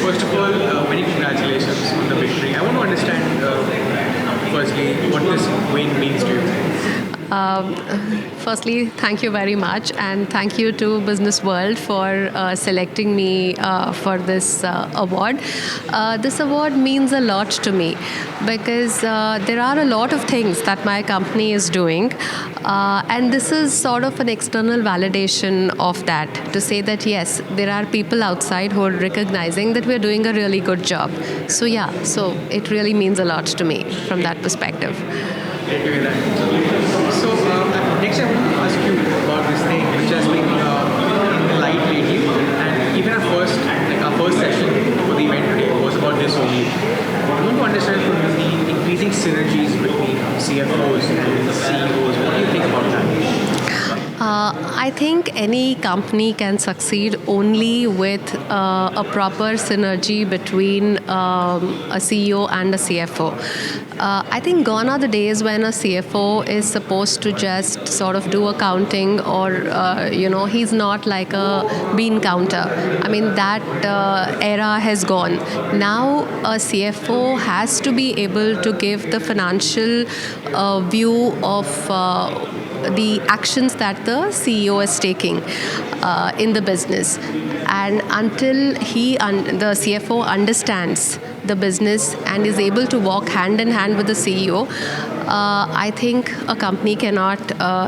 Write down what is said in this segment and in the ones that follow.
First of all, many congratulations on the victory. I want to understand, firstly, what this win means to you. Um, Firstly, thank you very much, and thank you to Business World for selecting me for this award. This award means a lot to me because there are a lot of things that my company is doing, and this is sort of an external validation of that to say that yes, there are people outside who are recognizing that we're doing a really good job. So yeah, so it really means a lot to me from that perspective. Great to hear that. So, next I want to ask you about this thing which has been in the light lately, and even our first session for the event today was about this only. I want to understand from you the increasing synergies between CFOs and CEOs. What do you think about that? I think any company can succeed only with a proper synergy between a CEO and a CFO. I think gone are the days when a CFO is supposed to just sort of do accounting or, he's not like a bean counter. I mean, that era has gone. Now, a CFO has to be able to give the financial view of the actions that the CEO is taking in the business. And until the CFO understands the business and is able to walk hand in hand with the CEO, I think a company cannot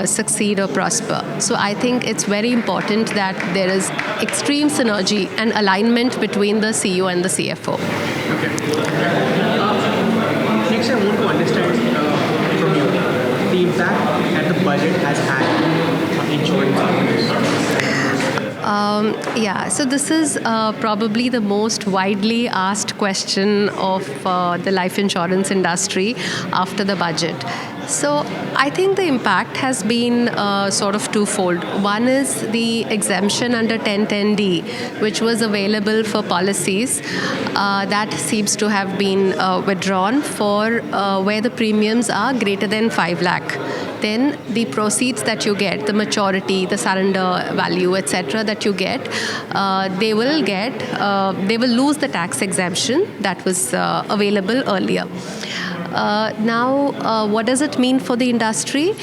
succeed or prosper. So I think it's very important that there is extreme synergy and alignment between the CEO and the CFO. Okay. Next, I want to understand from you the impact that the budget has had on insurance companies. So this is probably the most widely asked question of the life insurance industry after the budget. So I think the impact has been sort of twofold. One is the exemption under 1010D, which was available for policies that seems to have been withdrawn for where the premiums are greater than 5 lakh. Then the proceeds that you get, the maturity, the surrender value, etc., that you get, they will lose the tax exemption that was available earlier. Now, what does it mean for the industry?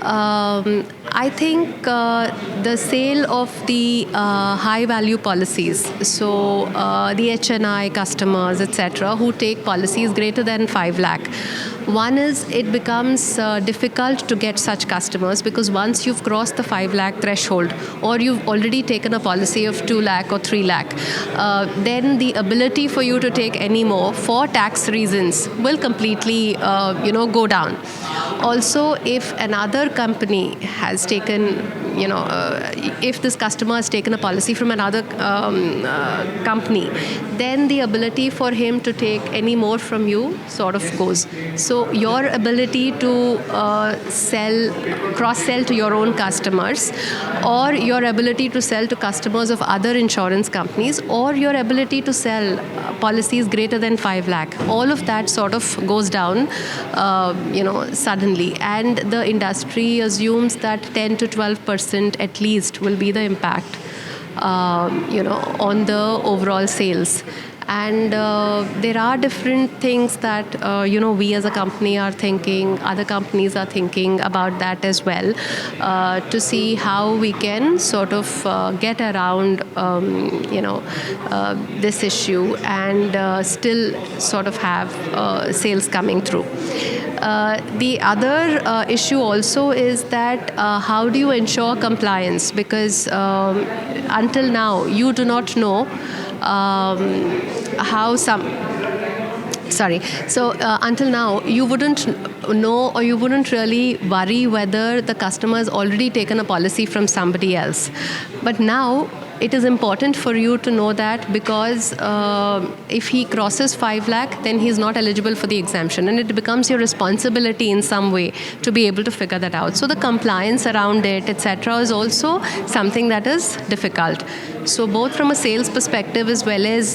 I think the sale of the high value policies, so the HNI customers, etc., who take policies greater than 5 lakh. One is it becomes difficult to get such customers because once you've crossed the 5 lakh threshold or you've already taken a policy of 2 lakh or 3 lakh, then the ability for you to take any more for tax reasons will completely go down. Also, if another company has taken, if this customer has taken a policy from another company, then the ability for him to take any more from you sort of goes. So your ability to cross-sell to your own customers, or your ability to sell to customers of other insurance companies, or your ability to sell policies greater than 5 lakh, all of that sort of goes down, suddenly. And the industry assumes that 10 to 12% at least will be the impact, on the overall sales. And there are different things that, we as a company are thinking, other companies are thinking about that as well, to see how we can sort of get around, this issue and still sort of have sales coming through. The other issue also is that how do you ensure compliance? Because until now, you do not know until now, you wouldn't know, or you wouldn't really worry whether the customer has already taken a policy from somebody else. But now, it is important for you to know that, because if he crosses 5 lakh, then he is not eligible for the exemption, and it becomes your responsibility in some way to be able to figure that out. So the compliance around it, etc., is also something that is difficult. So both from a sales perspective as well as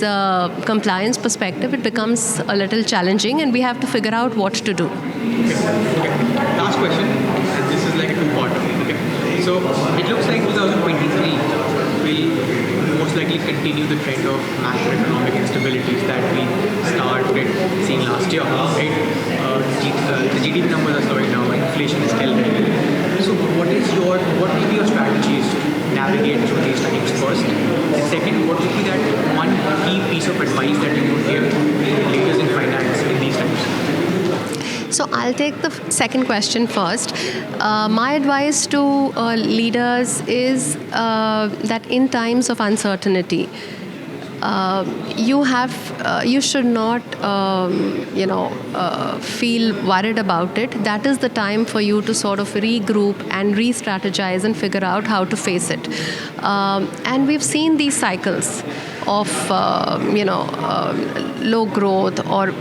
compliance perspective, it becomes a little challenging, and we have to figure out what to do. Okay. Last question, and this is like a two-parter. Okay. So it looks like 2023 will most likely continue continue the trend of macroeconomic instabilities that we started seeing last year, right? The GDP numbers are slowing down, inflation is still there. So what will be your strategies to navigate through these times first? And second, what would be that one key piece of advice that you would give to leaders in finance in these times? So I'll take the second question first. My advice to leaders is that in times of uncertainty, you should not feel worried about it. That is the time for you to sort of regroup and re-strategize and figure out how to face it. And we've seen these cycles of low growth or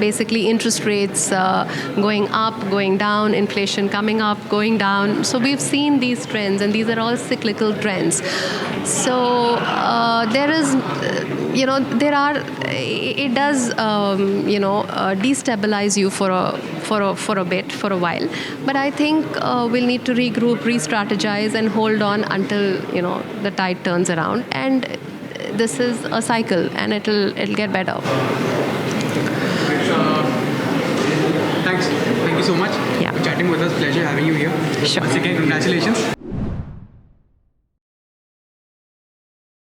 basically interest rates going up, going down, inflation coming up, going down. So we've seen these trends, and these are all cyclical trends. So it does destabilize you for a bit, for a while. But I think we'll need to regroup, re-strategize, and hold on until the tide turns around. And this is a cycle, and it'll get better. Thanks. Thank you so much Yeah. for chatting with us. Pleasure having you here. Sure. Once again, congratulations.